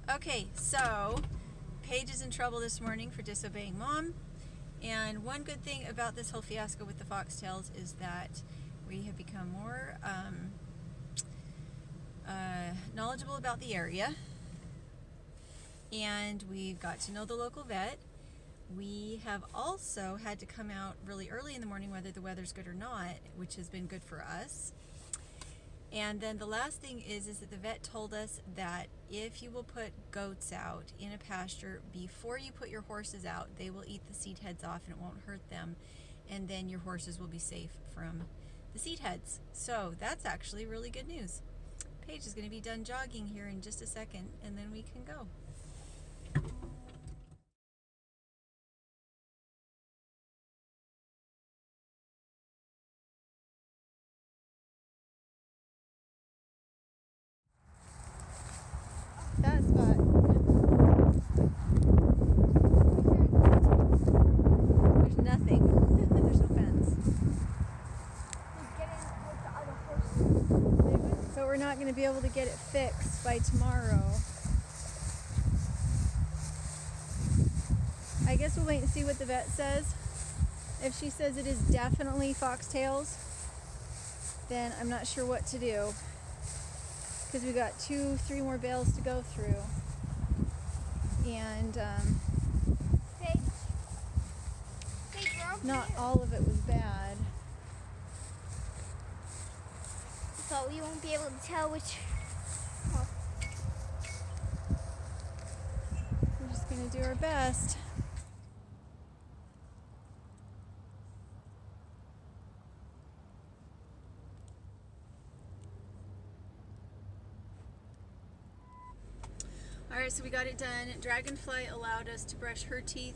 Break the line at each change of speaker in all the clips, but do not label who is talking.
Okay, so Paige is in trouble this morning for disobeying Mom. And one good thing about this whole fiasco with the foxtails is that we have become more knowledgeable about the area. And we've got to know the local vet. We have also had to come out really early in the morning whether the weather's good or not, which has been good for us. And then the last thing is that the vet told us that if you will put goats out in a pasture before you put your horses out, they will eat the seed heads off and it won't hurt them. And then your horses will be safe from the seed heads. So that's actually really good news. Paige is going to be done jogging here in just a second, and then we can go. That spot. There's nothing. There's no fence. But we're not going to be able to get it fixed by tomorrow. I guess we'll wait and see what the vet says. If she says it is definitely foxtails, then I'm not sure what to do. Because we got 2-3 more bales to go through, and not all of it was bad.
So we won't be able to tell which.
We're just going to do our best. Alright, so we got it done. Dragonfly allowed us to brush her teeth.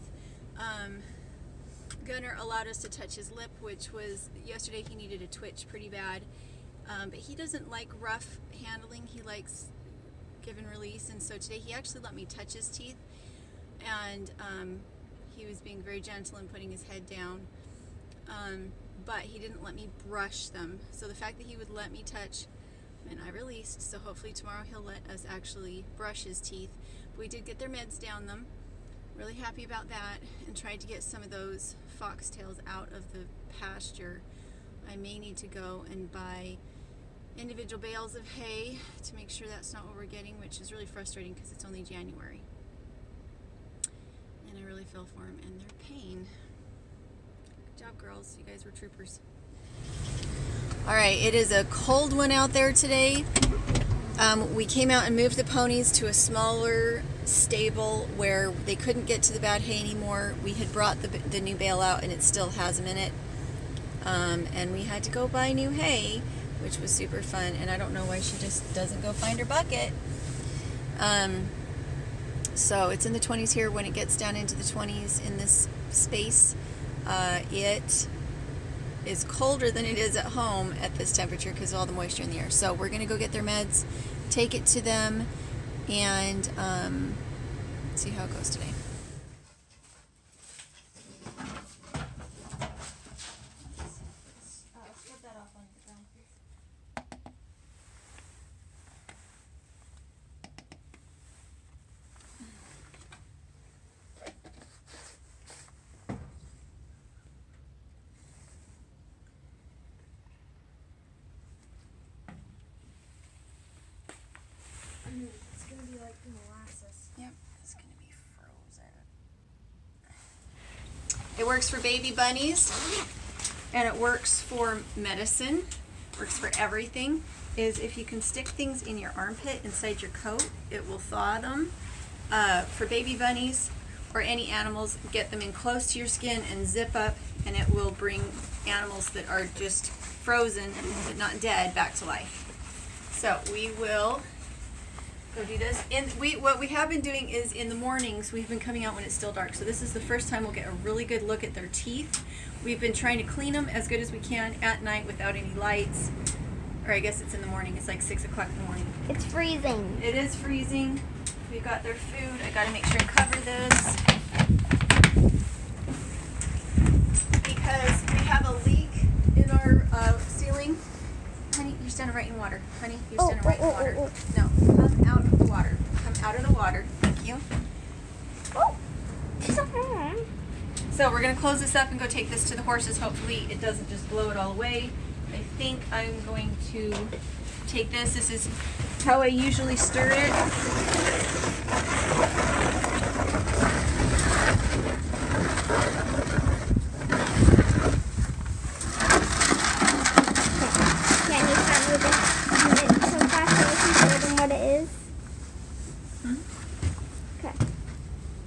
Gunner allowed us to touch his lip, which was, yesterday he needed a twitch pretty bad. But he doesn't like rough handling. He likes give and release, and so today he actually let me touch his teeth. And he was being very gentle and putting his head down. But he didn't let me brush them. So the fact that he would let me touch, and I released, so hopefully tomorrow he'll let us actually brush his teeth. But we did get their meds down them. Really happy about that, and tried to get some of those foxtails out of the pasture. I may need to go and buy individual bales of hay to make sure that's not what we're getting, which is really frustrating because it's only January. And I really feel for them and their pain. Good job, girls. You guys were troopers. Alright, it is a cold one out there today. We came out and moved the ponies to a smaller stable where they couldn't get to the bad hay anymore. We had brought the new bale out and it still has them in it. And we had to go buy new hay, which was super fun. And I don't know why she just doesn't go find her bucket. So it's in the 20s here. When it gets down into the 20s in this space, it is colder than it is at home at this temperature because of all the moisture in the air. So we're going to go get their meds, take it to them, and see how it goes today.
It's gonna be like molasses.
Yep, it's gonna be frozen. It works for baby bunnies, and it works for medicine, works for everything. Is if you can stick things in your armpit inside your coat, it will thaw them. For baby bunnies or any animals, get them in close to your skin and zip up, and it will bring animals that are just frozen but not dead back to life. So we will go do this. And what we have been doing is in the mornings, we've been coming out when it's still dark. So this is the first time we'll get a really good look at their teeth. We've been trying to clean them as good as we can at night without any lights. Or I guess it's in the morning. It's like 6 o'clock in the morning.
It's freezing.
It is freezing. We've got their food. I gotta make sure and cover this because we have a leak in our ceiling. Honey, You're standing right in water. Honey, you're standing right in water. No, come out of the water. Come out of the water. Thank you.
Oh.
So we're going to close this up and go take this to the horses. Hopefully it doesn't just blow it all away. I think I'm going to take this. This is how I usually stir it.
Can you find me some foxtail and show them what it is? Okay.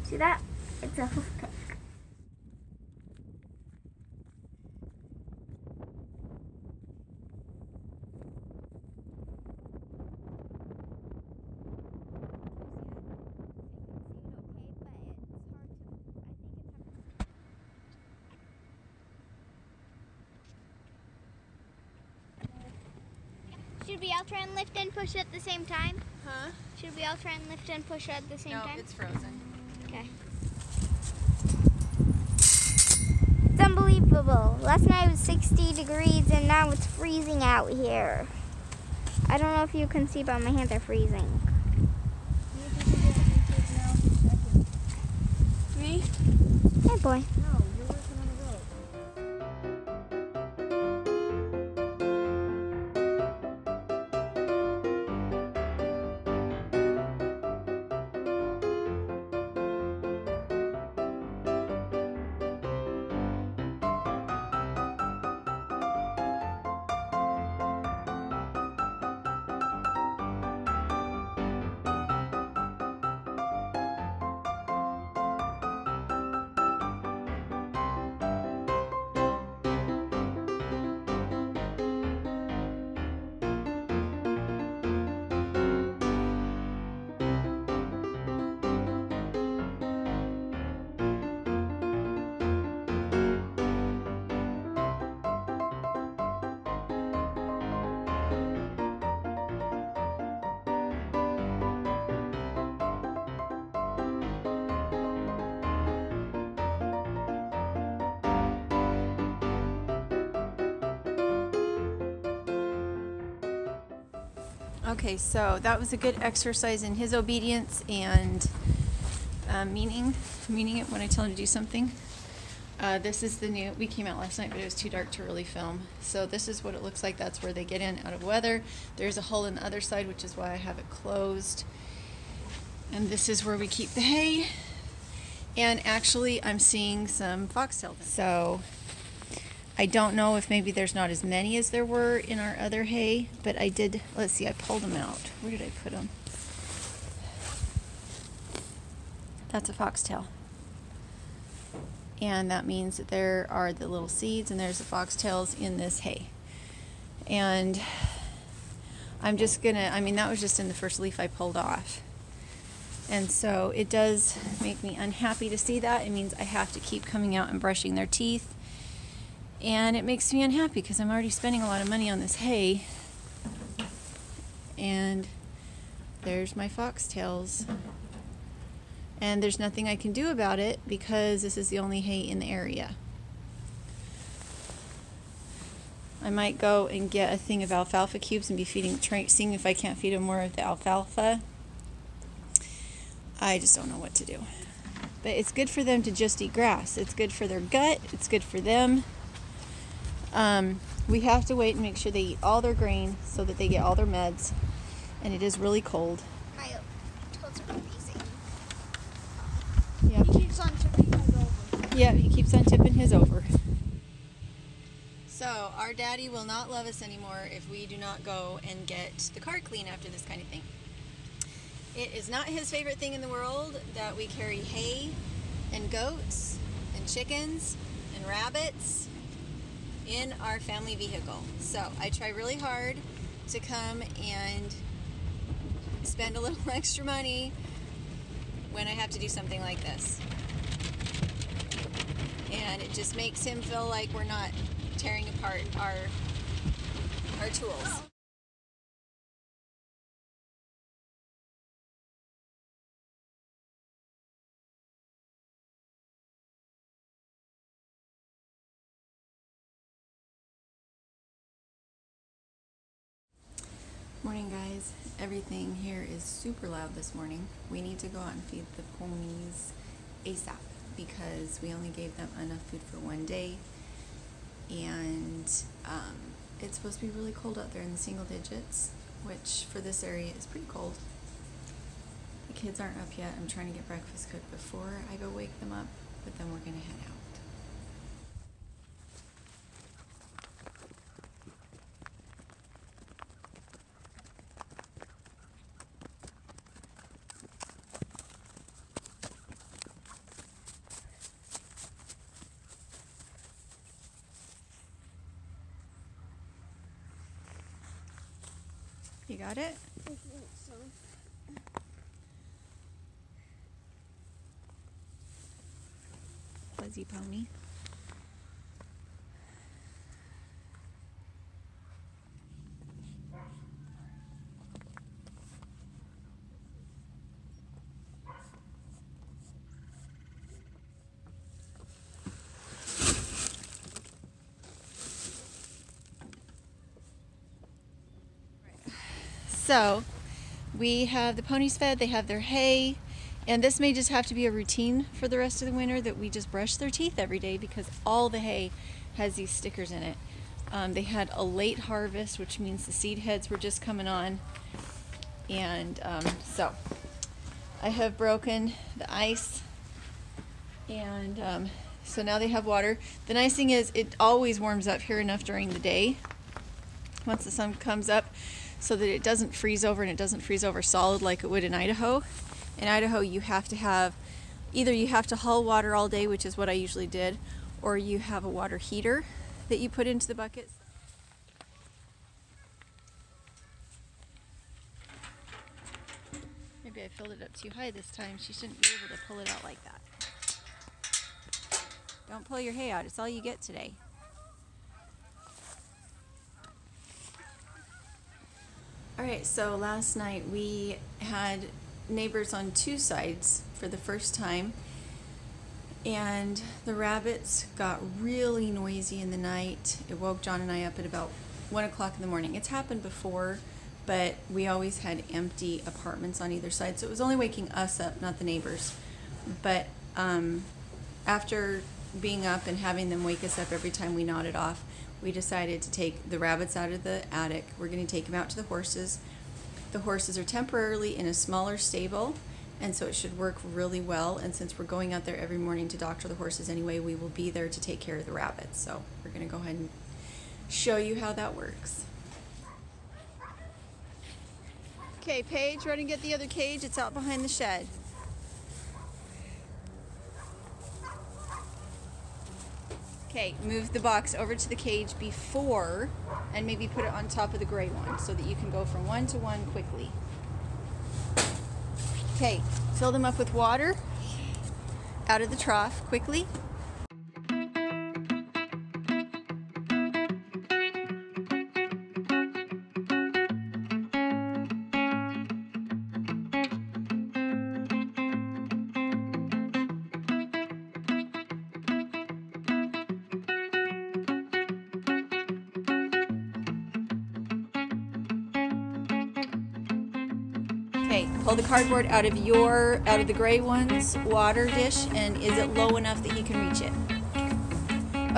See that? It's a hoof pick. Should we all try and lift and push at the same time?
Huh?
Should we all try and lift and push at the same time?
No, it's frozen.
Okay. It's unbelievable. Last night it was 60 degrees and now it's freezing out here. I don't know if you can see, but my hands are freezing.
Me?
Hey, boy.
No, you're working on the road.
Okay, so that was a good exercise in his obedience and meaning it when I tell him to do something. This is the new, we came out last night, but it was too dark to really film. So this is what it looks like. That's where they get in out of weather. There's a hole in the other side, which is why I have it closed. And this is where we keep the hay. And actually, I'm seeing some foxtail. So I don't know if maybe there's not as many as there were in our other hay, but I did, let's see, I pulled them out. Where did I put them? That's a foxtail. And that means that there are the little seeds and there's the foxtails in this hay. And I'm just gonna, I mean, that was just in the first leaf I pulled off. And so it does make me unhappy to see that. It means I have to keep coming out and brushing their teeth. And it makes me unhappy because I'm already spending a lot of money on this hay. And there's my foxtails. And there's nothing I can do about it because this is the only hay in the area. I might go and get a thing of alfalfa cubes and be seeing if I can't feed them more of the alfalfa. I just don't know what to do. But it's good for them to just eat grass. It's good for their gut. It's good for them. We have to wait and make sure they eat all their grain so that they get all their meds. And it is really cold.
My toes are freezing.
Yeah.
He keeps on tipping his over.
Yeah, he keeps on tipping his over. So, our daddy will not love us anymore if we do not go and get the car clean after this kind of thing. It is not his favorite thing in the world that we carry hay and goats and chickens and rabbits in our family vehicle. So I try really hard to come and spend a little extra money when I have to do something like this. And it just makes him feel like we're not tearing apart our tools. Morning, guys. Everything here is super loud this morning. We need to go out and feed the ponies ASAP because we only gave them enough food for one day, and it's supposed to be really cold out there in the single digits, which for this area is pretty cold. The kids aren't up yet. I'm trying to get breakfast cooked before I go wake them up, but then we're going to head out. You got it?
I think so.
Fuzzy pony. So we have the ponies fed, they have their hay, and this may just have to be a routine for the rest of the winter that we just brush their teeth every day because all the hay has these stickers in it. They had a late harvest, which means the seed heads were just coming on, and so I have broken the ice, and so now they have water. The nice thing is it always warms up here enough during the day once the sun comes up, so that it doesn't freeze over, and it doesn't freeze over solid like it would in Idaho. In Idaho, you have to have, either you have to haul water all day, which is what I usually did, or you have a water heater that you put into the buckets. Maybe I filled it up too high this time. She shouldn't be able to pull it out like that. Don't pull your hay out. It's all you get today. Alright, so last night we had neighbors on two sides for the first time, and the rabbits got really noisy in the night. It woke John and I up at about 1 o'clock in the morning. It's happened before, but we always had empty apartments on either side, so it was only waking us up, not the neighbors. But after being up and having them wake us up every time we nodded off, we decided to take the rabbits out of the attic. We're going to take them out to the horses. The horses are temporarily in a smaller stable, and so it should work really well. And since we're going out there every morning to doctor the horses anyway, we will be there to take care of the rabbits. So we're going to go ahead and show you how that works. Okay, Paige, run and get the other cage. It's out behind the shed. Okay, move the box over to the cage before, and maybe put it on top of the gray one so that you can go from one to one quickly. Okay, fill them up with water out of the trough quickly. Okay, pull the cardboard out of the gray one's water dish, and is it low enough that he can reach it?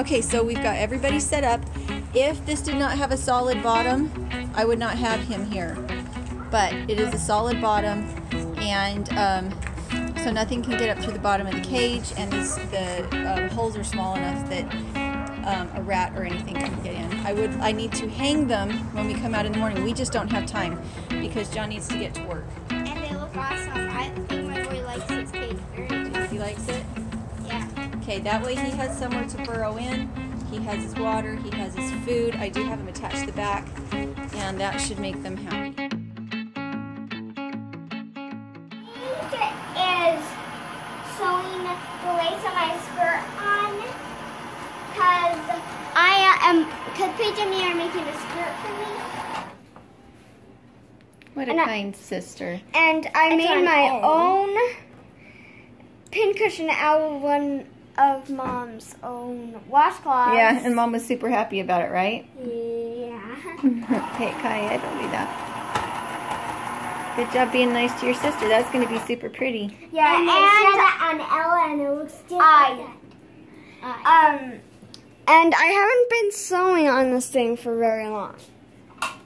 Okay, so we've got everybody set up. If this did not have a solid bottom, I would not have him here. But it is a solid bottom, and so nothing can get up through the bottom of the cage, and the holes are small enough that a rat or anything can get in. I need to hang them when we come out in the morning. We just don't have time because John needs to get to work.
And they look awesome. I think my boy likes his cage very much.
He likes it?
Yeah.
Okay, that way he has somewhere to burrow in. He has his water, he has his food. I do have him attached to the back, and that should make them happy.
Is sewing the lace on my skirt on because Paige and me are making a skirt for me.
What a kind sister.
And I made my own pincushion out of one of Mom's own washcloths.
Yeah, and Mom was super happy about it, right?
Yeah.
Hey, Kaya, don't do that. Good job being nice to your sister. That's going to be super pretty.
Yeah, and on Ella, and it looks different.
And I haven't been sewing on this thing for very long.